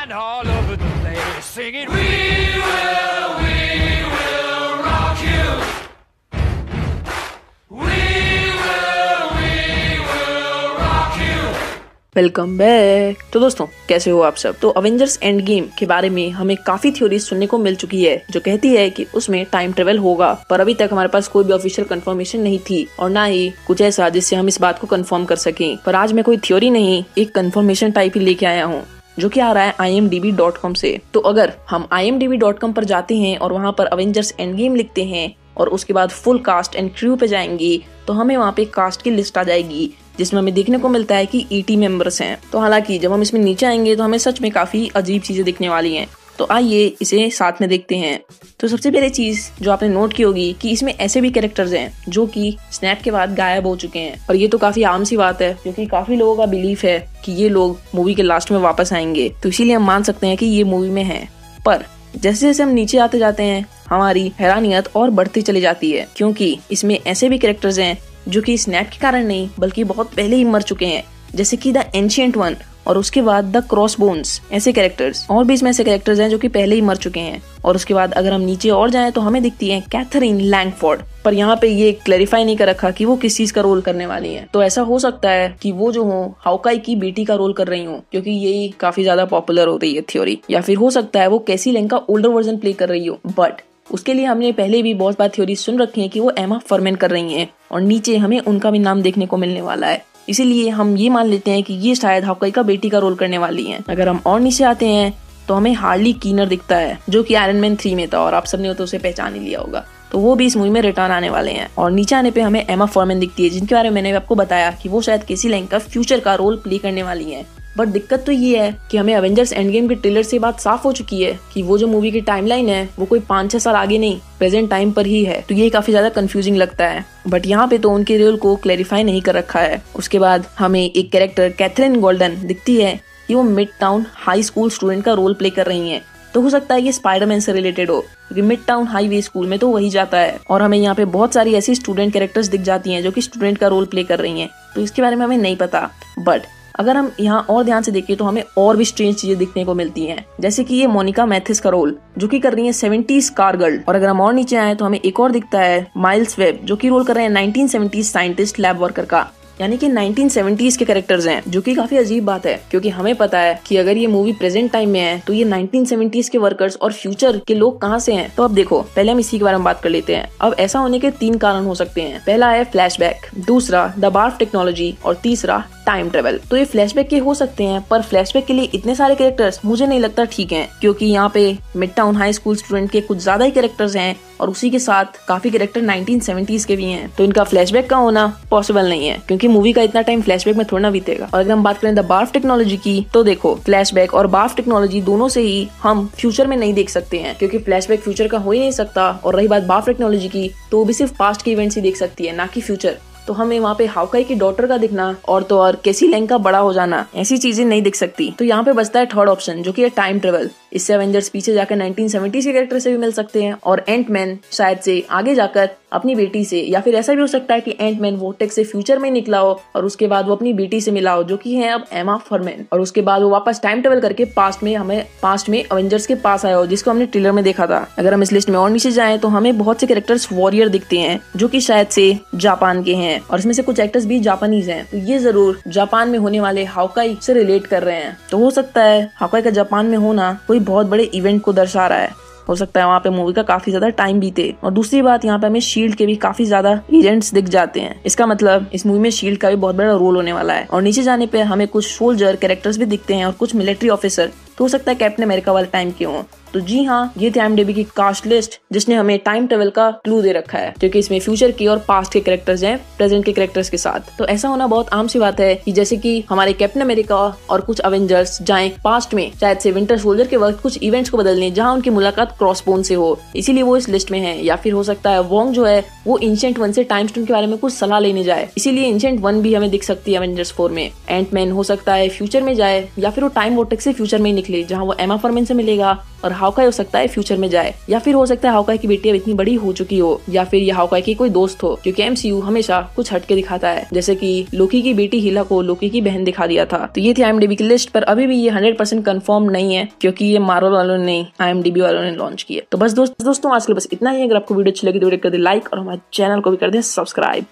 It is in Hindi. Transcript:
and all over the place singing, we will rock you. We will rock you. Welcome back. तो दोस्तों कैसे हो आप सब। तो अवेंजर्स एंड गेम के बारे में हमें काफी थ्योरीज सुनने को मिल चुकी है जो कहती है कि उसमें टाइम ट्रेवल होगा, पर अभी तक हमारे पास कोई भी ऑफिशियल कंफर्मेशन नहीं थी और ना ही कुछ ऐसा जिससे हम इस बात को कंफर्म कर सकें। पर आज मैं कोई थ्योरी नहीं, एक कंफर्मेशन टाइप ही लेके आया हूँ जो कि आ रहा है imdb.com से। तो अगर हम imdb.com पर जाते हैं और वहाँ पर अवेंजर्स एंड गेम लिखते हैं और उसके बाद फुल कास्ट एंड क्रू पे जाएंगे तो हमें वहाँ पे कास्ट की लिस्ट आ जाएगी जिसमें हमें देखने को मिलता है कि 80 मेंबर्स हैं। तो हालांकि जब हम इसमें नीचे आएंगे तो हमें सच में काफी अजीब चीजें दिखने वाली हैं। तो आइए इसे साथ में देखते हैं। तो सबसे पहले चीज जो आपने नोट की होगी कि इसमें ऐसे भी कैरेक्टर्स हैं जो कि स्नैप के बाद गायब हो चुके हैं, और ये तो काफी आम सी बात है क्योंकि काफी लोगों का बिलीफ है कि ये लोग मूवी के लास्ट में वापस आएंगे, तो इसीलिए हम मान सकते हैं कि ये मूवी में है। पर जैसे जैसे हम नीचे आते जाते हैं हमारी हैरानियत और बढ़ती चली जाती है क्योंकि इसमें ऐसे भी कैरेक्टर्स हैं जो कि स्नैप के कारण नहीं बल्कि बहुत पहले ही मर चुके हैं, जैसे कि द एंशिएंट वन और उसके बाद द क्रॉसबोन्स। ऐसे कैरेक्टर्स और भी इसमें ऐसे कैरेक्टर्स हैं जो कि पहले ही मर चुके हैं। और उसके बाद अगर हम नीचे और जाएं तो हमें दिखती है कैथरीन लैंगफोर्ड, पर यहाँ पे ये क्लैरिफाई नहीं कर रखा कि वो किस चीज का रोल करने वाली हैं। तो ऐसा हो सकता है कि वो जो हो हाउकाई की बेटी का रोल कर रही हो क्योंकि यही काफी ज्यादा पॉपुलर हो रही है थ्योरी, या फिर हो सकता है वो कैसी लैंग का ओल्डर वर्जन प्ले कर रही हो। बट उसके लिए हमने पहले भी बहुत बार थ्योरी सुन रखी है कि वो एमा फॉर्मैन कर रही हैं और नीचे हमें उनका भी नाम देखने को मिलने वाला है, इसीलिए हम ये मान लेते हैं कि ये शायद हाउकाई का बेटी का रोल करने वाली हैं। अगर हम और नीचे आते हैं तो हमें हार्ली कीनर दिखता है जो कि आयरन मैन 3 में था और आप सबने तो उसे पहचान ही लिया होगा, तो वो भी इस मूवी में रिटर्न आने वाले हैं। और नीचे आने पे हमें एमा फॉर्मैन दिखती है जिनके बारे में मैंने आपको बताया कि वो शायद केसी लैंग का फ्यूचर का रोल प्ले करने वाली है। बट दिक्कत तो ये है कि हमें अवेंजर्स एंड गेम के ट्रेलर से बात साफ हो चुकी है कि वो जो मूवी की टाइमलाइन है वो कोई 5-6 साल आगे नहीं, प्रेजेंट टाइम पर ही है, तो ये काफी ज्यादा कंफ्यूजिंग लगता है। बट यहाँ पे तो उनके रोल को क्लैरिफाई नहीं कर रखा है। उसके बाद हमें एक कैरेक्टर कैथरीन गोल्डन दिखती है कि वो mid town high school student का रोल प्ले कर रही है, तो हो सकता है ये स्पाइडरमैन से रिलेटेड हो क्योंकि मिड टाउन हाईवे स्कूल में तो वही जाता है। और हमें यहाँ पे बहुत सारी ऐसी स्टूडेंट कैरेक्टर्स दिख जाती हैं जो कि स्टूडेंट का रोल प्ले कर रही हैं, तो इसके बारे में हमें नहीं पता। बट अगर हम यहाँ और ध्यान से देखें तो हमें और भी स्ट्रेंज चीजें दिखने को मिलती हैं, जैसे कि ये मोनिका मैथिस का रोल जो कि कर रही है 70s कार गर्ल। और अगर हम और नीचे आए तो हमें एक और दिखता है माइल्स वेब जो कि रोल कर रहे हैं 1970s साइंटिस्ट लैब वर्कर का, यानी कि 1970s के कैरेक्टर्स हैं, जो कि काफी अजीब बात है क्योंकि हमें पता है कि अगर ये मूवी प्रेजेंट टाइम में है तो ये 1970s के वर्कर्स और फ्यूचर के लोग कहाँ से हैं। तो अब देखो पहले हम इसी के बारे में बात कर लेते हैं। अब ऐसा होने के 3 कारण हो सकते हैं। पहला है फ्लैशबैक, दूसरा द बार्फ टेक्नोलॉजी और तीसरा टाइम ट्रेवल। तो ये फ्लैशबैक के हो सकते हैं, पर फ्लैशबैक के लिए इतने सारे कैरेक्टर्स मुझे नहीं लगता ठीक हैं क्योंकि यहाँ पे mid town high school student के कुछ ज्यादा ही कैरेक्टर्स हैं और उसी के साथ काफी कैरेक्टर 1970s के भी हैं, तो इनका फ्लैशबैक का होना पॉसिबल नहीं है क्योंकि मूवी का इतना टाइम फ्लैशबैक में थोड़ा बीतेगा। और अगर हम बात करें द बार्फ टेक्नोलॉजी की तो देखो फ्लैशबैक और बार्फ टेक्नोलॉजी दोनों से ही हम फ्यूचर में नहीं देख सकते हैं क्योंकि फ्लैशबैक फ्यूचर का हो ही नहीं सकता, और रही बात बार्फ टेक्नोलॉजी की तो वो भी सिर्फ पास्ट के इवेंट्स ही देख सकती है, ना कि फ्यूचर। तो हमें वहाँ पे हाउकाई की डॉटर का दिखना और तो और केसी लैंग का बड़ा हो जाना, ऐसी चीजें नहीं दिख सकती। तो यहाँ पे बचता है थर्ड ऑप्शन जो कि है टाइम ट्रेवल। इससे एवेंजर्स पीछे जाकर 1970s के कैरेक्टर से भी मिल सकते हैं और एंटमैन शायद से आगे जाकर अपनी बेटी से, या फिर ऐसा भी हो सकता है कि एंटमैन वोर्टेक्स से फ्यूचर में निकला हो और उसके बाद वो अपनी बेटी से मिला हो जो कि है अब एमा फॉर्मैन, और उसके बाद वो वापस टाइम ट्रेवल करके पास्ट में अवेंजर्स के पास आया हो जिसको हमने ट्रेलर में देखा था। अगर हम इस लिस्ट में और नीचे जाएं तो हमें बहुत से कैरेक्टर्स वॉरियर दिखते हैं जो कि शायद से जापान के हैं और इसमें से कुछ एक्टर्स भी जापानीज हैं, तो ये जरूर जापान में होने वाले हाउकाई से रिलेट कर रहे हैं। तो हो सकता है हाउकाई का जापान में होना कोई बहुत बड़े इवेंट को दर्शा रहा है, हो सकता है वहाँ पे मूवी का काफी ज्यादा टाइम बीते। और दूसरी बात यहाँ पे हमें शील्ड के भी काफी ज्यादा एजेंट्स दिख जाते हैं, इसका मतलब इस मूवी में शील्ड का भी बहुत बड़ा रोल होने वाला है। और नीचे जाने पे हमें कुछ सोल्जर कैरेक्टर्स भी दिखते हैं और कुछ मिलिट्री ऑफिसर, तो हो सकता है कैप्टन अमेरिका वाले टाइम के हों। तो जी हाँ, ये थी IMDb की कास्ट लिस्ट जिसने हमें टाइम ट्रेवल का क्लू दे रखा है क्योंकि इसमें फ्यूचर की और पास्ट के कैरेक्टर्स हैं प्रेजेंट के कैरेक्टर्स के साथ। तो ऐसा होना बहुत आम सी बात है कि जैसे कि हमारे कैप्टन अमेरिका और कुछ अवेंजर्स जाएं पास्ट में शायद से विंटर सोल्जर के वक्त कुछ इवेंट्स को बदलने जहां उनकी मुलाकात क्रॉसबोन से हो, इसीलिए वो इस लिस्ट में है। या फिर हो सकता है वोंग जो है वो एंशिएंट वन से टाइम स्टोन के बारे में कुछ सलाह लेने जाए, इसीलिए एंशिएंट वन भी हमें दिख सकती है अवेंजर्स 4 में। एंटमैन हो सकता है फ्यूचर में जाए या फिर वो टाइम वोर्टेक्स से फ्यूचर में निकले देख ले जहाँ वो एमा फॉर्मन से मिलेगा और हाउकाई हो सकता है फ्यूचर में जाए, या फिर हो सकता है हाउकाई की बेटी अब इतनी बड़ी हो चुकी हो, या फिर ये हाउकाई की कोई दोस्त हो, क्योंकि एमसीयू हमेशा कुछ हटके दिखाता है, जैसे कि लोकी की बेटी हिला को लोकी की बहन दिखा दिया था। तो ये थी IMDb की लिस्ट, पर अभी भी ये 100% कंफर्म नहीं है क्योंकि ये मार्वल वालों ने IMDb वालों ने लॉन्च किया। तो बस दोस्तों आज के लिए बस इतना ही। अगर आपको वीडियो अच्छी लगी तो वीडियो कर दे लाइक और हमारे चैनल को भी कर दे सब्सक्राइब।